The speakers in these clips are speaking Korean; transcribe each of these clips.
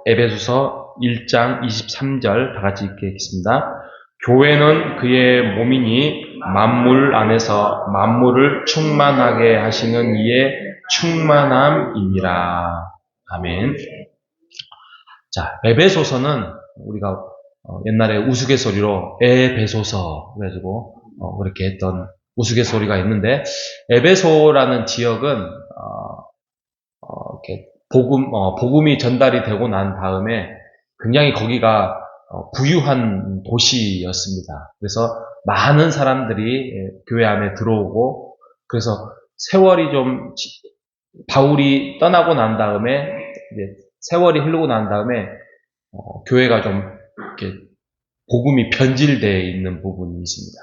에베소서 1장 23절 다 같이 읽겠습니다. 교회는 그의 몸이니 만물 안에서 만물을 충만하게 하시는 이의 충만함이니라. 아멘. 자, 에베소서는 우리가 옛날에 우스갯소리로 에베소서 그래가지고 그렇게 했던 우스갯소리가 있는데, 에베소라는 지역은 이렇게 복음이 전달이 되고 난 다음에 굉장히 거기가 부유한 도시였습니다. 그래서 많은 사람들이 교회 안에 들어오고, 그래서 세월이 좀 바울이 떠나고 난 다음에 세월이 흐르고 난 다음에 교회가 좀 이렇게 복음이 변질되어 있는 부분이 있습니다.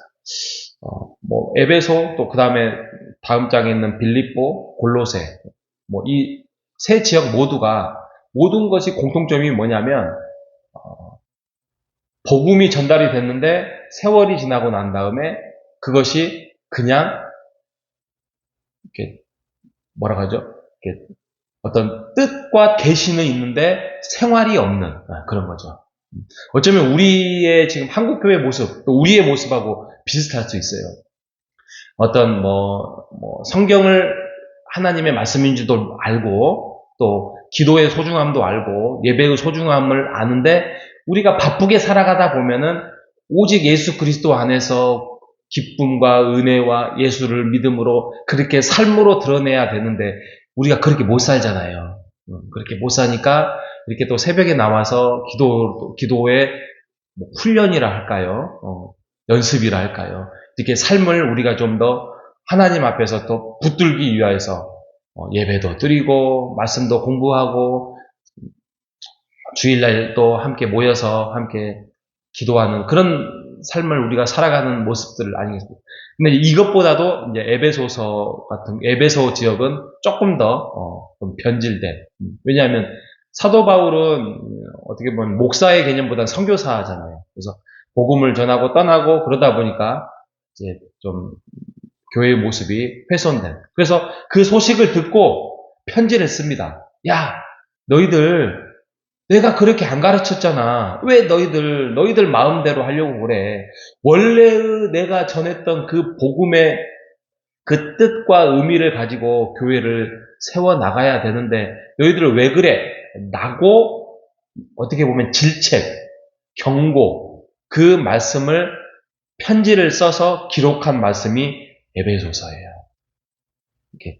에베소, 또 그 다음에 다음 장에 있는 빌립보, 골로새, 이 세 지역 모두가 모든 것이 공통점이 뭐냐면 복음이 전달이 됐는데 세월이 지나고 난 다음에 그것이 그냥 이렇게 뭐라 하죠? 이렇게 어떤 뜻과 계시는 있는데 생활이 없는 그런 거죠. 어쩌면 우리의 지금 한국교회 모습, 또 우리의 모습하고 비슷할 수 있어요. 어떤 성경을 하나님의 말씀인 줄도 알고, 또 기도의 소중함도 알고, 예배의 소중함을 아는데, 우리가 바쁘게 살아가다 보면은 오직 예수 그리스도 안에서 기쁨과 은혜와 예수를 믿음으로 그렇게 삶으로 드러내야 되는데 우리가 그렇게 못 살잖아요. 그렇게 못 사니까 이렇게 또 새벽에 나와서 기도의 훈련이라 할까요? 연습이라 할까요? 이렇게 삶을 우리가 좀 더 하나님 앞에서 또 붙들기 위해서 예배도 드리고 말씀도 공부하고 주일날 또 함께 모여서 함께 기도하는 그런 삶을 우리가 살아가는 모습들 아니겠습니까? 근데 이것보다도 이제 에베소 지역은 조금 더 좀 변질된. 왜냐하면 사도 바울은 어떻게 보면 목사의 개념보다는 선교사잖아요. 그래서 복음을 전하고 떠나고 그러다 보니까 이제 좀 교회의 모습이 훼손된. 그래서 그 소식을 듣고 편지를 씁니다. 야, 너희들 내가 그렇게 안 가르쳤잖아. 왜 너희들 마음대로 하려고 그래. 원래의 내가 전했던 그 복음의 그 뜻과 의미를 가지고 교회를 세워나가야 되는데 너희들 왜 그래? 라고 어떻게 보면 질책, 경고, 그 말씀을 편지를 써서 기록한 말씀이 에베소서예요. 이렇게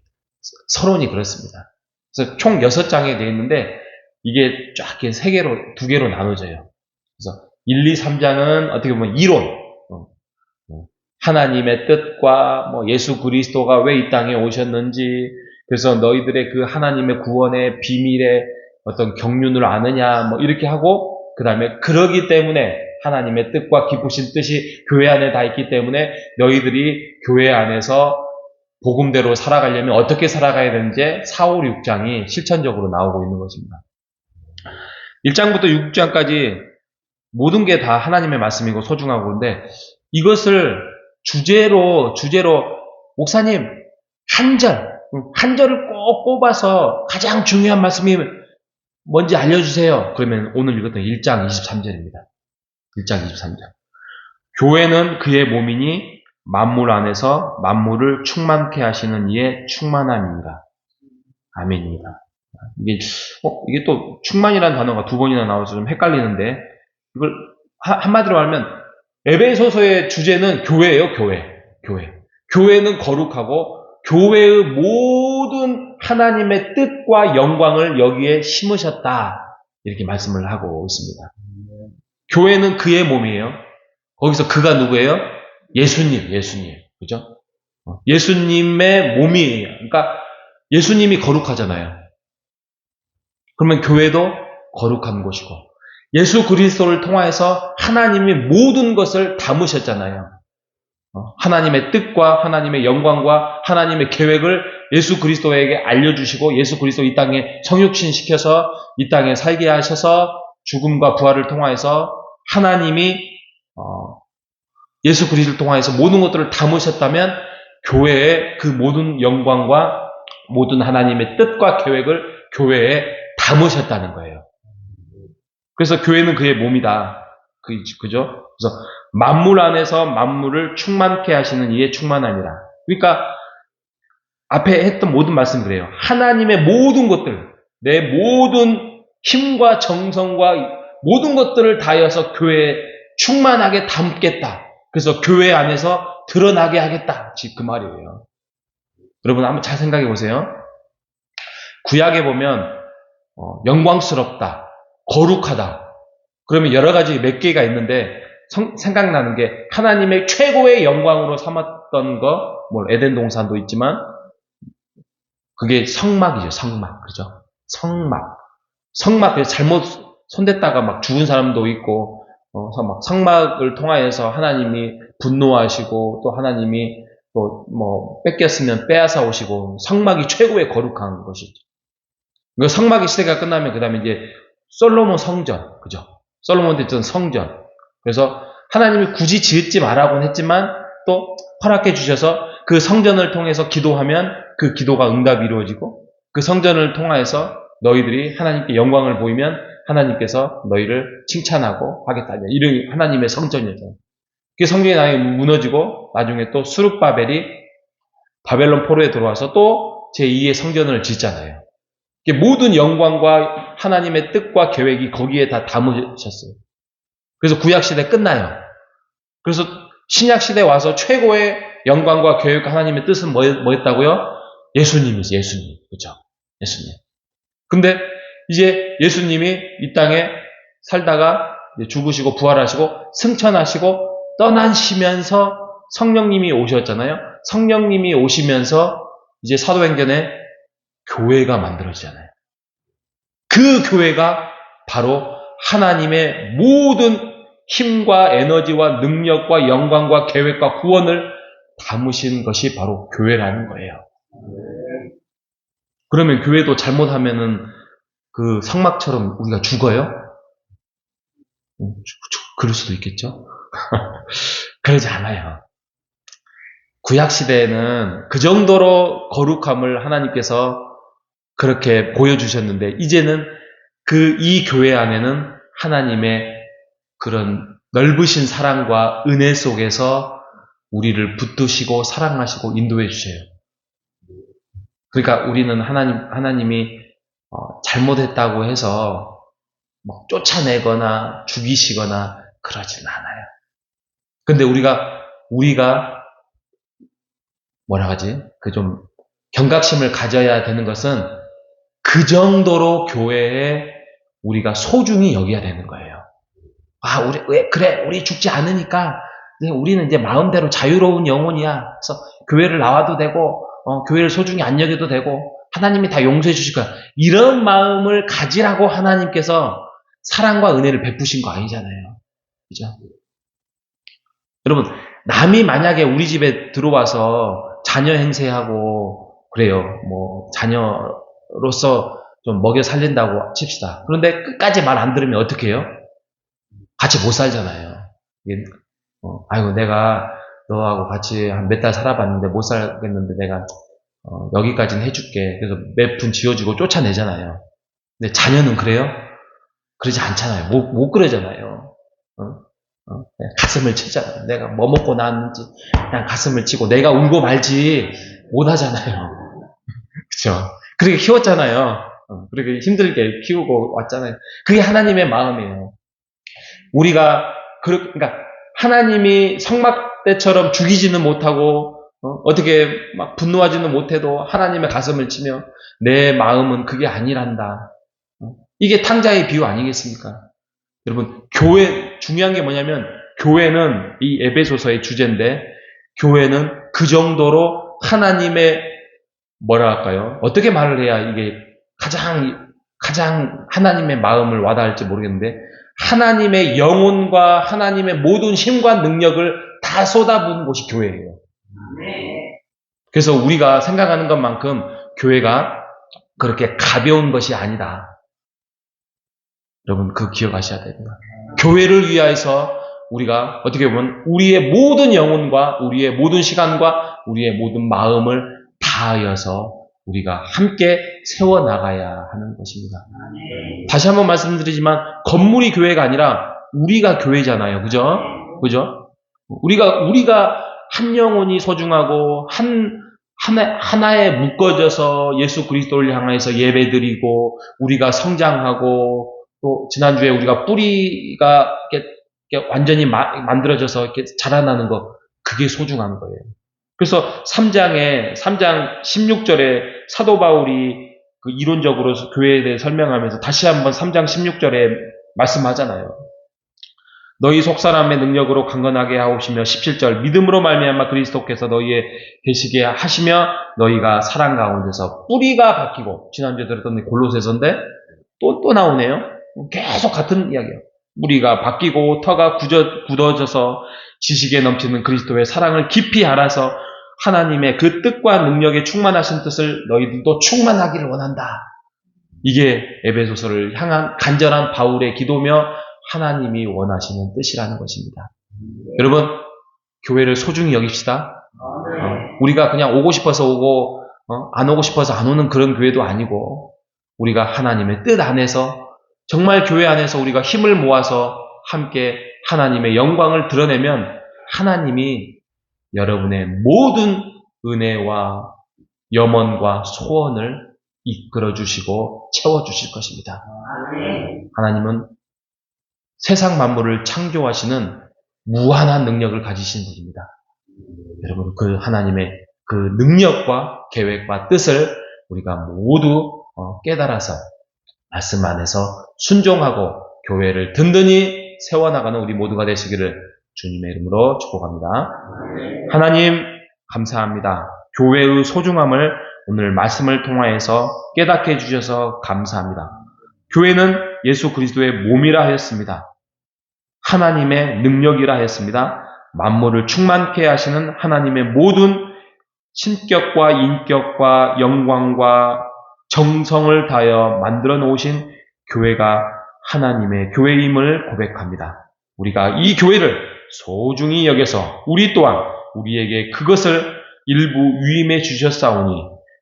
서론이 그렇습니다. 그래서 총 6장에 되어 있는데 이게 쫙 이렇게 2개로 나눠져요. 그래서 1, 2, 3장은 어떻게 보면 이론, 하나님의 뜻과 예수 그리스도가 왜 이 땅에 오셨는지, 그래서 너희들의 그 하나님의 구원의 비밀의 어떤 경륜을 아느냐, 이렇게 하고, 그 다음에 그러기 때문에 하나님의 뜻과 기쁘신 뜻이 교회 안에 다 있기 때문에 너희들이 교회 안에서 복음대로 살아가려면 어떻게 살아가야 되는지 4, 5, 6장이 실천적으로 나오고 있는 것입니다. 1장부터 6장까지 모든 게 다 하나님의 말씀이고 소중하고, 그런데 이것을 주제로 목사님 한 절을 꼭 뽑아서 가장 중요한 말씀이 뭔지 알려주세요. 그러면 오늘 읽었던 1장 23절입니다. 1장 23절. 교회는 그의 몸이니 만물 안에서 만물을 충만케 하시는 이의 충만함입니다. 아멘입니다. 이게 또 충만이라는 단어가 2번이나 나와서 좀 헷갈리는데, 이걸 한마디로 하면 에베소서의 주제는 교회예요. 교회는 거룩하고 교회의 모든 하나님의 뜻과 영광을 여기에 심으셨다, 이렇게 말씀을 하고 있습니다. 교회는 그의 몸이에요. 거기서 그가 누구예요? 예수님. 그죠? 예수님의 몸이에요. 그러니까 예수님이 거룩하잖아요. 그러면 교회도 거룩한 곳이고, 예수 그리스도를 통하여서 하나님이 모든 것을 담으셨잖아요. 하나님의 뜻과 하나님의 영광과 하나님의 계획을 예수 그리스도에게 알려주시고, 예수 그리스도 이 땅에 성육신시켜서 이 땅에 살게 하셔서 죽음과 부활을 통하여서 하나님이 예수 그리스도를 통하여서 모든 것들을 담으셨다면 교회의 그 모든 영광과 모든 하나님의 뜻과 계획을 교회에 담으셨다는 거예요. 그래서 교회는 그의 몸이다. 그죠? 그래서 만물 안에서 만물을 충만케 하시는 이의 충만함이라. 그러니까 앞에 했던 모든 말씀 그래요. 하나님의 모든 것들, 내 모든 힘과 정성과 모든 것들을 다하여서 교회에 충만하게 담겠다. 그래서 교회 안에서 드러나게 하겠다. 즉 그 말이에요. 여러분 한번 잘 생각해 보세요. 구약에 보면 영광스럽다, 거룩하다. 그러면 여러 가지 몇 개가 있는데 생각나는 게 하나님의 최고의 영광으로 삼았던 거, 뭐 에덴 동산도 있지만 그게 성막이죠. 성막. 그죠? 성막. 성막, 잘못 손댔다가 막 죽은 사람도 있고, 막 성막을 통하여서 하나님이 분노하시고, 또 하나님이 또 뭐 뺏겼으면 빼앗아 오시고, 성막이 최고의 거룩한 것이죠. 그 성막의 시대가 끝나면 그 다음에 이제 솔로몬 성전, 그죠? 솔로몬 됐던 성전. 그래서 하나님이 굳이 짓지 말라고는 했지만 또 허락해 주셔서 그 성전을 통해서 기도하면 그 기도가 응답이 이루어지고 그 성전을 통하여서 너희들이 하나님께 영광을 보이면 하나님께서 너희를 칭찬하고 하겠다. 이런 하나님의 성전이었잖아요. 그 성전이 나중에 무너지고 나중에 또 수룹바벨이 바벨론 포로에 들어와서 또 제2의 성전을 짓잖아요. 모든 영광과 하나님의 뜻과 계획이 거기에 다 담으셨어요. 그래서 구약시대 끝나요. 그래서 신약시대에 와서 최고의 영광과 계획과 하나님의 뜻은 뭐였다고요? 예수님이지, 예수님. 그죠? 예수님. 근데 이제 예수님이 이 땅에 살다가 죽으시고 부활하시고 승천하시고 떠나시면서 성령님이 오셨잖아요. 성령님이 오시면서 이제 사도행전에 교회가 만들어지잖아요. 그 교회가 바로 하나님의 모든 힘과 에너지와 능력과 영광과 계획과 구원을 담으신 것이 바로 교회라는 거예요. 그러면 교회도 잘못하면은 그 성막처럼 우리가 죽어요? 그럴 수도 있겠죠? 그러지 않아요. 구약시대에는 그 정도로 거룩함을 하나님께서 그렇게 보여주셨는데, 이제는 이 교회 안에는 하나님의 그런 넓으신 사랑과 은혜 속에서 우리를 붙드시고 사랑하시고 인도해 주셔요. 그러니까 우리는 하나님이 잘못했다고 해서 뭐 쫓아내거나 죽이시거나 그러지는 않아요. 근데 우리가 뭐라 하지? 좀 경각심을 가져야 되는 것은 그 정도로 교회에 우리가 소중히 여겨야 되는 거예요. 우리 죽지 않으니까 우리는 이제 마음대로 자유로운 영혼이야. 그래서 교회를 나와도 되고, 교회를 소중히 안 여겨도 되고, 하나님이 다 용서해 주실 거야. 이런 마음을 가지라고 하나님께서 사랑과 은혜를 베푸신 거 아니잖아요. 그죠? 여러분, 남이 만약에 우리 집에 들어와서 자녀 행세하고 그래요. 뭐 자녀로서 좀 먹여 살린다고 칩시다. 그런데 끝까지 말 안 들으면 어떻게 해요? 같이 못 살잖아요. 아이고 내가 너하고 같이 한 몇 달 살아봤는데 못 살겠는데 내가 여기까지는 해줄게. 그래서 몇 푼 지어주고 쫓아내잖아요. 근데 자녀는 그래요? 그러지 않잖아요. 못 그러잖아요. 가슴을 치잖아요. 내가 뭐 먹고 나왔는지 그냥 가슴을 치고 내가 울고 말지 못 하잖아요. 그렇죠? 그렇게 키웠잖아요. 그렇게 힘들게 키우고 왔잖아요. 그게 하나님의 마음이에요. 우리가 그러니까 하나님이 성막 때처럼 죽이지는 못하고 어떻게 막 분노하지는 못해도 하나님의 가슴을 치며 내 마음은 그게 아니란다. 이게 탕자의 비유 아니겠습니까? 여러분, 중요한 게 뭐냐면, 교회는 이 에베소서의 주제인데, 교회는 그 정도로 하나님의, 어떻게 말을 해야 이게 가장 하나님의 마음을 와닿을지 모르겠는데, 하나님의 영혼과 하나님의 모든 힘과 능력을 다 쏟아부은 곳이 교회예요. 그래서 우리가 생각하는 것만큼 교회가 그렇게 가벼운 것이 아니다. 여러분, 기억하셔야 됩니다. 교회를 위하여서 우리가 어떻게 보면 우리의 모든 영혼과 우리의 모든 시간과 우리의 모든 마음을 다하여서 우리가 함께 세워나가야 하는 것입니다. 다시 한번 말씀드리지만 건물이 교회가 아니라 우리가 교회잖아요. 그죠? 그죠? 우리가 한 영혼이 소중하고 하나에 묶어져서 예수 그리스도를 향해서 예배드리고 우리가 성장하고 또 지난주에 우리가 뿌리가 이렇게 완전히 만들어져서 이렇게 자라나는 것, 그게 소중한 거예요. 그래서 3장 16절에 사도 바울이 그 이론적으로 교회에 대해 설명하면서 다시 한번 3장 16절에 말씀하잖아요. 너희 속사람의 능력으로 강건하게 하옵시며 17절 믿음으로 말미암아 그리스도께서 너희에 계시게 하시며 너희가 사랑 가운데서 뿌리가 바뀌고, 지난주에 들었던 골로새서인데 또 나오네요. 계속 같은 이야기예요. 뿌리가 바뀌고 터가 굳어져서 지식에 넘치는 그리스도의 사랑을 깊이 알아서 하나님의 그 뜻과 능력에 충만하신 뜻을 너희들도 충만하기를 원한다. 이게 에베소서를 향한 간절한 바울의 기도며 하나님이 원하시는 뜻이라는 것입니다. 여러분, 교회를 소중히 여깁시다. 우리가 그냥 오고 싶어서 오고 안 오고 싶어서 안 오는 그런 교회도 아니고, 우리가 하나님의 뜻 안에서 정말 교회 안에서 우리가 힘을 모아서 함께 하나님의 영광을 드러내면 하나님이 여러분의 모든 은혜와 염원과 소원을 이끌어 주시고 채워 주실 것입니다. 하나님은 세상 만물을 창조하시는 무한한 능력을 가지신 분입니다. 여러분, 그 하나님의 그 능력과 계획과 뜻을 우리가 모두 깨달아서 말씀 안에서 순종하고 교회를 든든히 세워나가는 우리 모두가 되시기를 주님의 이름으로 축복합니다. 하나님 감사합니다. 교회의 소중함을 오늘 말씀을 통하여서 깨닫게 해주셔서 감사합니다. 교회는 예수 그리스도의 몸이라 하였습니다. 하나님의 능력이라 하였습니다. 만물을 충만케 하시는 하나님의 모든 신격과 인격과 영광과 정성을 다하여 만들어 놓으신 교회가 하나님의 교회임을 고백합니다. 우리가 이 교회를 소중히 여겨서 우리 또한 우리에게 그것을 일부 위임해 주셨사오니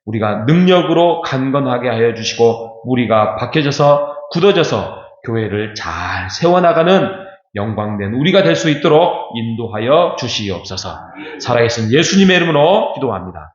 우리가 능력으로 강건하게 하여 주시고 우리가 박혀져서 굳어져서 교회를 잘 세워나가는 영광된 우리가 될 수 있도록 인도하여 주시옵소서. 살아계신 예수님의 이름으로 기도합니다.